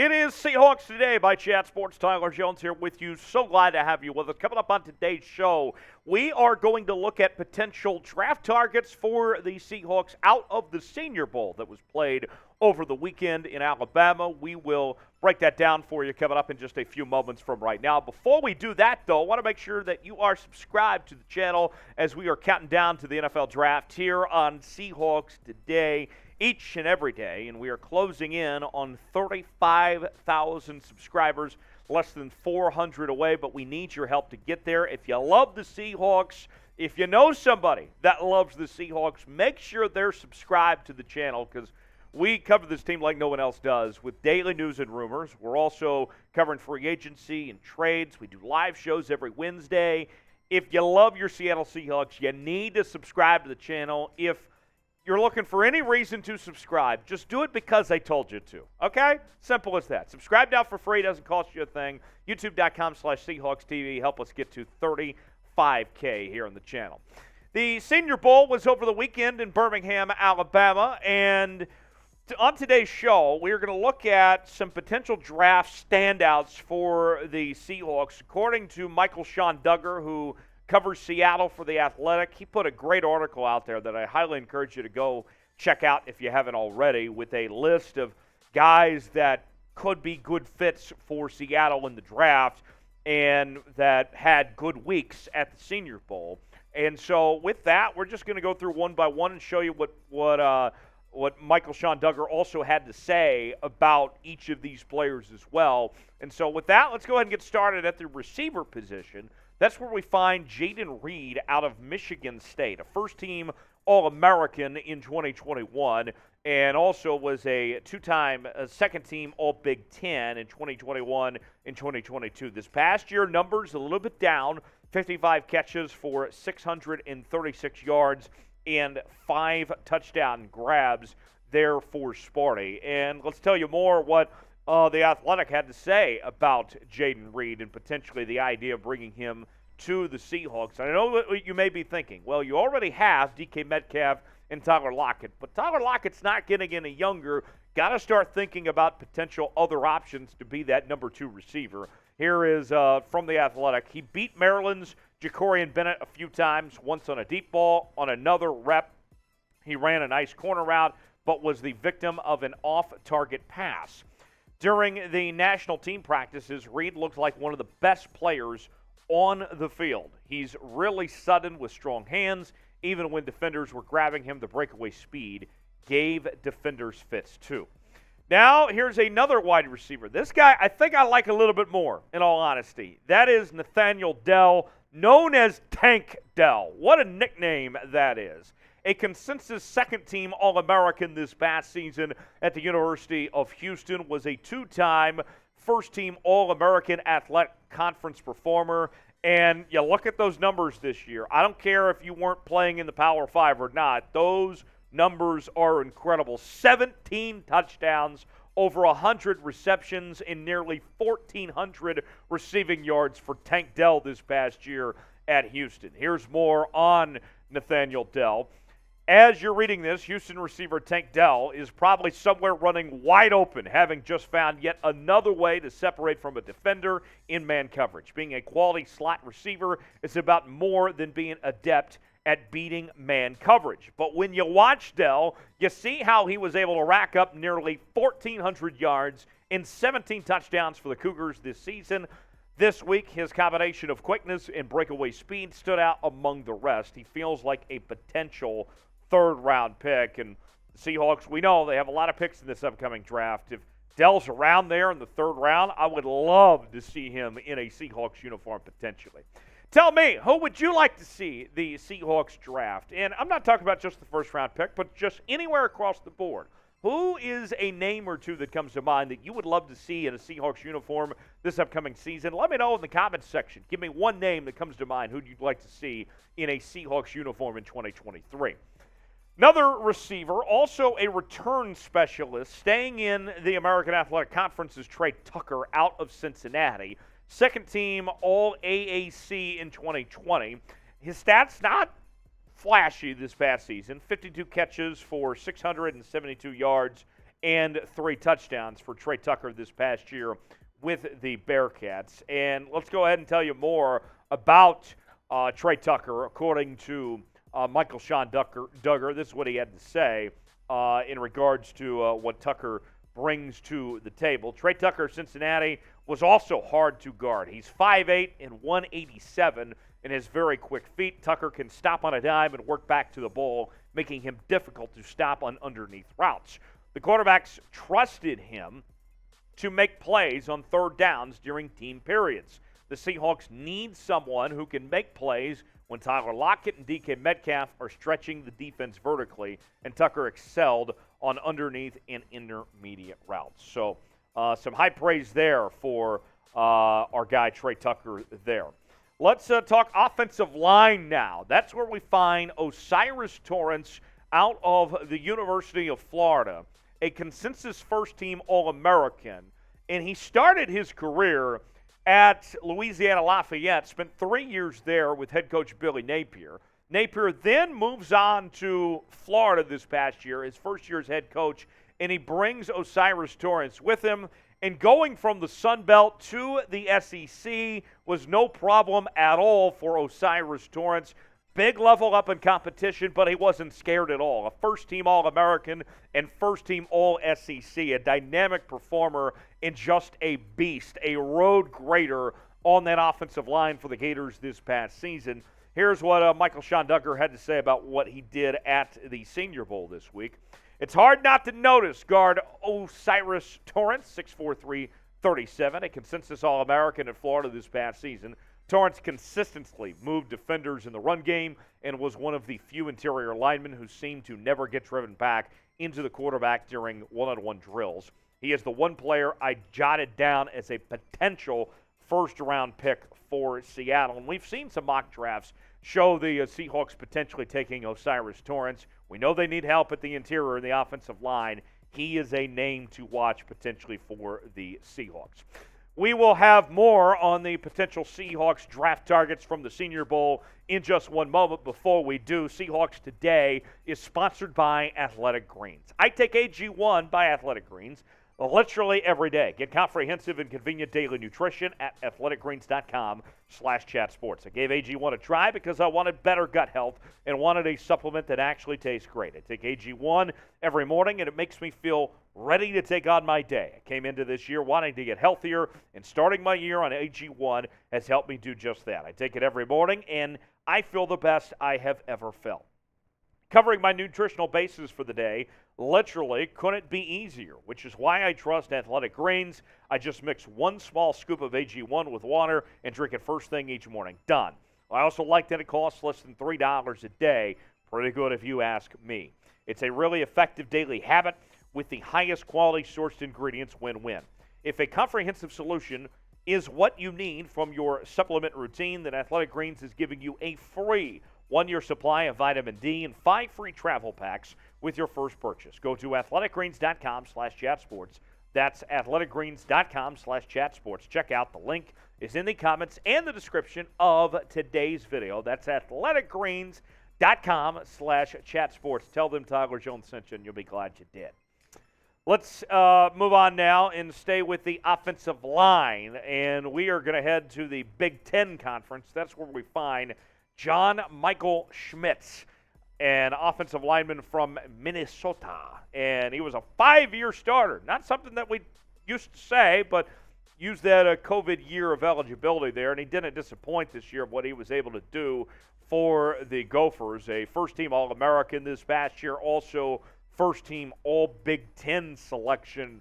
It is Seahawks Today by Chat Sports. Tyler Jones here with you. So glad to have you with us. Coming up on today's show, we are going to look at potential draft targets for the Seahawks out of the Senior Bowl that was played over the weekend in Alabama. We will break that down for you coming up in just a few moments from right now. Before we do that, though, I want to make sure that you are subscribed to the channel as we are counting down to the NFL Draft here on Seahawks Today each and every day, and we are closing in on 35,000 subscribers, less than 400 away, but we need your help to get there. If you love the Seahawks, if you know somebody that loves the Seahawks, make sure they're subscribed to the channel because we cover this team like no one else does with daily news and rumors. We're also covering free agency and trades. We do live shows every Wednesday. If you love your Seattle Seahawks, you need to subscribe to the channel. If you're looking for any reason to subscribe, just do it because they told you to, okay? Simple as that. Subscribe now for free. Doesn't cost you a thing. YouTube.com/Seahawks TV. Help us get to 35K here on the channel. The Senior Bowl was over the weekend in Birmingham, Alabama, and on today's show, we're going to look at some potential draft standouts for the Seahawks. According to Michael-Shawn, who covers Seattle for The Athletic, he put a great article out there that I highly encourage you to go check out if you haven't already, with a list of guys that could be good fits for Seattle in the draft and that had good weeks at the Senior Bowl. And so with that, we're just going to go through one by one and show you what Michael-Shawn also had to say about each of these players as well. And so with that, let's go ahead and get started at the receiver position. That's where we find Jayden Reed out of Michigan State, a first-team All-American in 2021, and also was a two-time second-team All-Big Ten in 2021 and 2022. This past year, numbers a little bit down, 55 catches for 636 yards and 5 touchdown grabs there for Sparty. And let's tell you more what The Athletic had to say about Jayden Reed and potentially the idea of bringing him to the Seahawks. I know what you may be thinking. Well, you already have DK Metcalf and Tyler Lockett, but Tyler Lockett's not getting any younger. Got to start thinking about potential other options to be that number 2 receiver. Here is from The Athletic. He beat Maryland's Jacorian Bennett a few times, once on a deep ball, on another rep. He ran a nice corner route, but was the victim of an off-target pass. During the national team practices, Reed looked like one of the best players on the field. He's really sudden with strong hands, even when defenders were grabbing him. The breakaway speed gave defenders fits too. Now, here's another wide receiver. This guy I think I like a little bit more, in all honesty. That is Nathaniel Dell, known as Tank Dell. What a nickname that is. A consensus second-team All-American this past season at the University of Houston, was a two-time first-team All-American Athletic Conference performer. And you look at those numbers this year. I don't care if you weren't playing in the Power 5 or not. Those numbers are incredible. 17 touchdowns, over 100 receptions, and nearly 1,400 receiving yards for Tank Dell this past year at Houston. Here's more on Nathaniel Dell. As you're reading this, Houston receiver Tank Dell is probably somewhere running wide open, having just found yet another way to separate from a defender in man coverage. Being a quality slot receiver is about more than being adept at beating man coverage. But when you watch Dell, you see how he was able to rack up nearly 1,400 yards and 17 touchdowns for the Cougars this season. This week, his combination of quickness and breakaway speed stood out among the rest. He feels like a potential third-round pick. And the Seahawks, we know they have a lot of picks in this upcoming draft. If Dell's around there in the third round, I would love to see him in a Seahawks uniform potentially. Tell me, who would you like to see the Seahawks draft? And I'm not talking about just the first-round pick, but just anywhere across the board. Who is a name or two that comes to mind that you would love to see in a Seahawks uniform this upcoming season? Let me know in the comments section. Give me one name that comes to mind who you'd like to see in a Seahawks uniform in 2023. Another receiver, also a return specialist, staying in the American Athletic Conference, is Tre Tucker out of Cincinnati. Second team All-AAC in 2020. His stats not flashy this past season. 52 catches for 672 yards and 3 touchdowns for Tre Tucker this past year with the Bearcats. And let's go ahead and tell you more about Tre Tucker, according to Michael-Shawn Dugar. This is what he had to say in regards to what Tucker brings to the table. Tre Tucker of Cincinnati was also hard to guard. He's 5'8" and 187 and has very quick feet. Tucker can stop on a dime and work back to the ball, making him difficult to stop on underneath routes. The quarterbacks trusted him to make plays on third downs during team periods. The Seahawks need someone who can make plays when Tyler Lockett and DK Metcalf are stretching the defense vertically, and Tucker excelled on underneath and intermediate routes. So some high praise there for our guy Tre Tucker there. Let's talk offensive line now. That's where we find O'Cyrus Torrence out of the University of Florida, a consensus first-team All-American, and he started his career at Louisiana Lafayette, spent 3 years there with head coach Billy Napier. Napier then moves on to Florida this past year, his first year as head coach, and he brings O'Cyrus Torrence with him. And going from the Sun Belt to the SEC was no problem at all for O'Cyrus Torrence. Big level up in competition, but he wasn't scared at all. A first-team All-American and first-team All-SEC, a dynamic performer and just a beast, a road grader on that offensive line for the Gators this past season. Here's what Michael-Shawn Dugar had to say about what he did at the Senior Bowl this week. It's hard not to notice guard O'Cyrus Torrence, 6'4", 337, a consensus All-American at Florida this past season. Torrence consistently moved defenders in the run game and was one of the few interior linemen who seemed to never get driven back into the quarterback during one-on-one drills. He is the one player I jotted down as a potential first-round pick for Seattle. And we've seen some mock drafts show the Seahawks potentially taking O'Cyrus Torrence. We know they need help at the interior and the offensive line. He is a name to watch potentially for the Seahawks. We will have more on the potential Seahawks draft targets from the Senior Bowl in just one moment. Before we do, Seahawks Today is sponsored by Athletic Greens. I take AG1 by Athletic Greens literally every day. Get comprehensive and convenient daily nutrition at athleticgreens.com/chatsports. I gave AG1 a try because I wanted better gut health and wanted a supplement that actually tastes great. I take AG1 every morning, and it makes me feel ready to take on my day. I came into this year wanting to get healthier, and starting my year on AG1 has helped me do just that. I take it every morning, and I feel the best I have ever felt. Covering my nutritional basis for the day literally couldn't be easier, which is why I trust Athletic Greens. I just mix 1 small scoop of AG1 with water and drink it first thing each morning. Done. I also like that it costs less than $3 a day. Pretty good if you ask me. It's a really effective daily habit with the highest quality sourced ingredients. Win-win. If a comprehensive solution is what you need from your supplement routine, then Athletic Greens is giving you a free 1-year supply of vitamin D and 5 free travel packs with your first purchase. Go to athleticgreens.com/chatsports. That's athleticgreens.com/chatsports. Check out the link is in the comments and the description of today's video. That's athleticgreens.com/chatsports. Tell them Tyler Jones sent you, and you'll be glad you did. Let's move on now and stay with the offensive line, and we are going to head to the Big Ten Conference. That's where we find John Michael Schmitz, an offensive lineman from Minnesota, and he was a 5-year starter. Not something that we used to say, but used that COVID year of eligibility there, and he didn't disappoint this year of what he was able to do for the Gophers. A first-team All-American this past year, also first-team All-Big Ten selection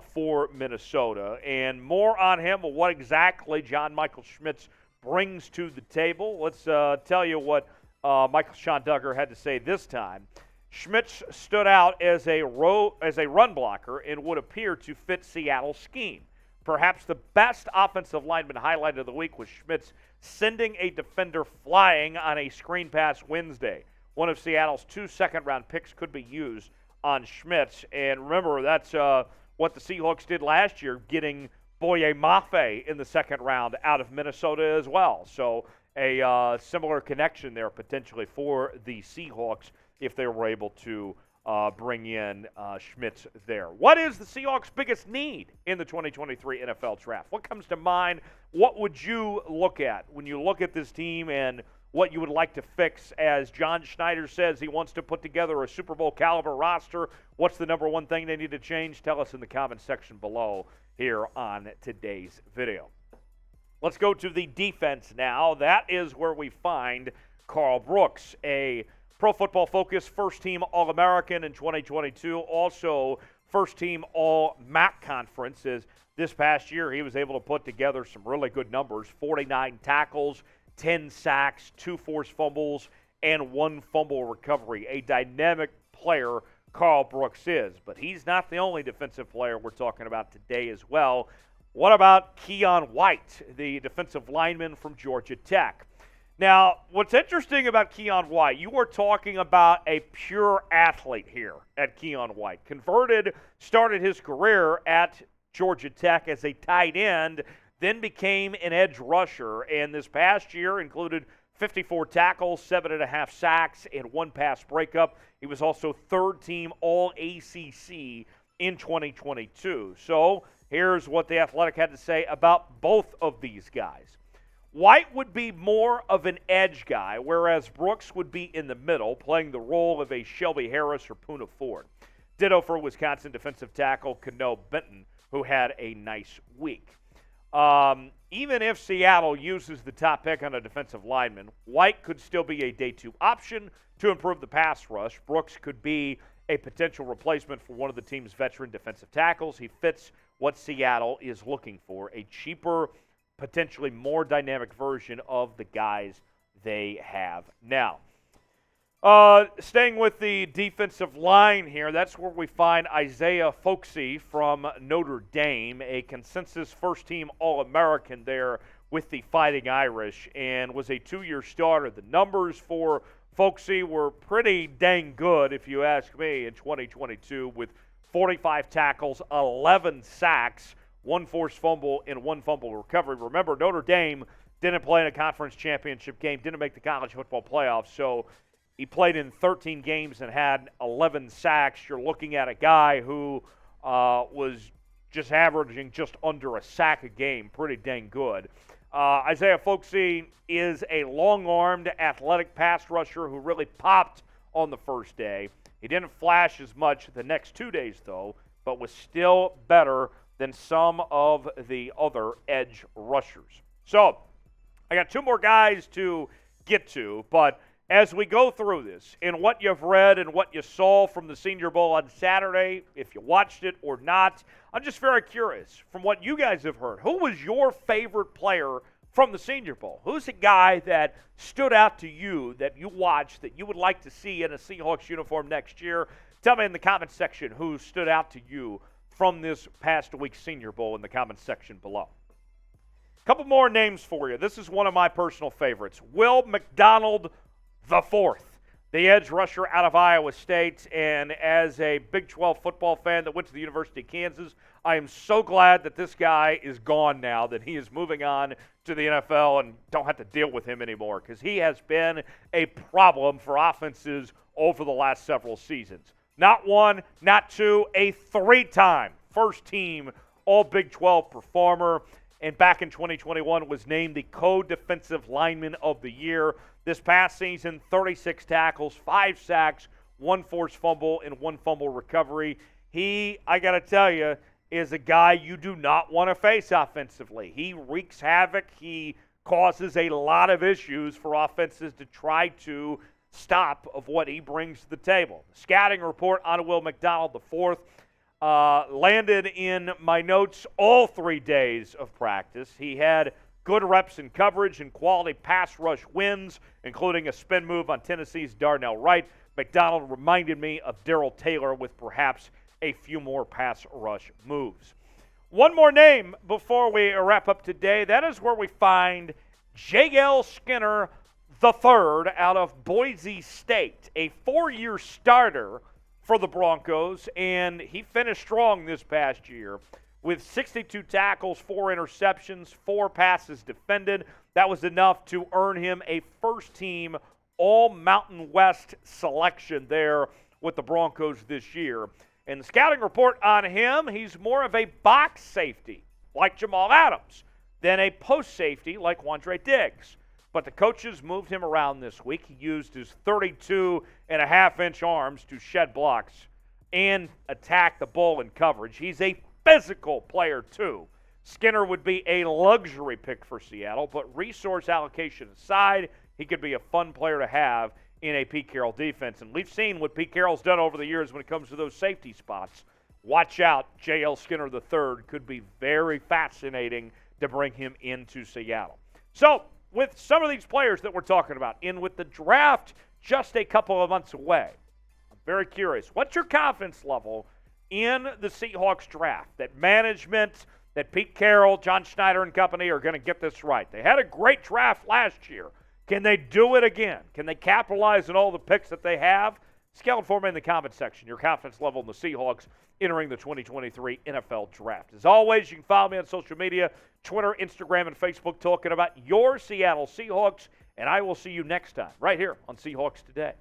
for Minnesota. And more on him, what exactly John Michael Schmitz brings to the table. Let's tell you what Michael-Shawn Dugar had to say this time. Schmitz stood out as a run blocker and would appear to fit Seattle's scheme. Perhaps the best offensive lineman highlight of the week was Schmitz sending a defender flying on a screen pass Wednesday. One of Seattle's 2 second-round picks could be used on Schmitz. And remember, that's what the Seahawks did last year, getting Boye Mafe in the second round out of Minnesota as well. So a similar connection there potentially for the Seahawks if they were able to bring in Schmitz there. What is the Seahawks' biggest need in the 2023 NFL Draft? What comes to mind? What would you look at when you look at this team and what you would like to fix? As John Schneider says, he wants to put together a Super Bowl caliber roster. What's the number one thing they need to change? Tell us in the comment section below here on today's video. Let's go to the defense now. That is where we find Karl Brooks, a Pro Football Focus first-team All-American in 2022, also first-team All-MAC Conference. As this past year, he was able to put together some really good numbers, 49 tackles, 10 sacks, 2 forced fumbles, and 1 fumble recovery. A dynamic player Karl Brooks is, but he's not the only defensive player we're talking about today as well. What about Keion White, the defensive lineman from Georgia Tech? Now, what's interesting about Keion White, you are talking about a pure athlete here at Keion White. Started his career at Georgia Tech as a tight end, then became an edge rusher, and this past year included 54 tackles, 7.5 sacks, and 1 pass breakup. He was also third-team All-ACC in 2022. So here's what The Athletic had to say about both of these guys. White would be more of an edge guy, whereas Brooks would be in the middle, playing the role of a Shelby Harris or Poona Ford. Ditto for Wisconsin defensive tackle Cano Benton, who had a nice week. Even if Seattle uses the top pick on a defensive lineman, White could still be a day 2 option to improve the pass rush. Brooks could be a potential replacement for one of the team's veteran defensive tackles. He fits what Seattle is looking for, a cheaper, potentially more dynamic version of the guys they have now. Staying with the defensive line here, that's where we find Isaiah Foskey from Notre Dame, a consensus first-team All-American there with the Fighting Irish, and was a 2-year starter. The numbers for Foskey were pretty dang good, if you ask me, in 2022, with 45 tackles, 11 sacks, 1 forced fumble, and 1 fumble recovery. Remember, Notre Dame didn't play in a conference championship game, didn't make the college football playoffs, so he played in 13 games and had 11 sacks. You're looking at a guy who was just averaging just under a sack a game. Pretty dang good. Isaiah Foskey is a long-armed, athletic pass rusher who really popped on the first day. He didn't flash as much the next 2 days, though, but was still better than some of the other edge rushers. So, I got 2 more guys to get to, but as we go through this, and what you've read and what you saw from the Senior Bowl on Saturday, if you watched it or not, I'm just very curious from what you guys have heard. Who was your favorite player from the Senior Bowl? Who's a guy that stood out to you that you watched that you would like to see in a Seahawks uniform next year? Tell me in the comment section who stood out to you from this past week's Senior Bowl in the comment section below. A couple more names for you. This is one of my personal favorites. Will McDonald the fourth, the edge rusher out of Iowa State, and as a Big 12 football fan that went to the University of Kansas, I am so glad that this guy is gone now, that he is moving on to the NFL and don't have to deal with him anymore, because he has been a problem for offenses over the last several seasons. Not 1, not 2, a 3-time first-team All-Big 12 performer, and back in 2021 was named the co-defensive lineman of the year. This past season, 36 tackles, 5 sacks, 1 forced fumble, and 1 fumble recovery. He, I got to tell you, is a guy you do not want to face offensively. He wreaks havoc. He causes a lot of issues for offenses to try to stop of what he brings to the table. The scouting report on Will McDonald IV landed in my notes all 3 days of practice. He had good reps in coverage and quality pass rush wins, including a spin move on Tennessee's Darnell Wright. McDonald reminded me of Darrell Taylor with perhaps a few more pass rush moves. One more name before we wrap up today. That is where we find J.L. Skinner III out of Boise State, a 4-year starter for the Broncos, and he finished strong this past year with 62 tackles, 4 interceptions, 4 passes defended. That was enough to earn him a first-team All-Mountain West selection there with the Broncos this year. And the scouting report on him, he's more of a box safety like Jamal Adams than a post safety like Quandre Diggs. But the coaches moved him around this week. He used his 32.5-inch arms to shed blocks and attack the ball in coverage. He's a physical player, too. Skinner would be a luxury pick for Seattle, but resource allocation aside, he could be a fun player to have in a Pete Carroll defense. And we've seen what Pete Carroll's done over the years when it comes to those safety spots. Watch out, J.L. Skinner III could be very fascinating to bring him into Seattle. So, with some of these players that we're talking about, in with the draft just a couple of months away, I'm very curious. What's your confidence level in the Seahawks draft? That management, that Pete Carroll, John Schneider and company are going to get this right. They had a great draft last year. Can they do it again? Can they capitalize on all the picks that they have? Scale it for me in the comment section, your confidence level in the Seahawks entering the 2023 NFL Draft. As always, you can follow me on social media, Twitter, Instagram, and Facebook, talking about your Seattle Seahawks, and I will see you next time right here on Seahawks Today.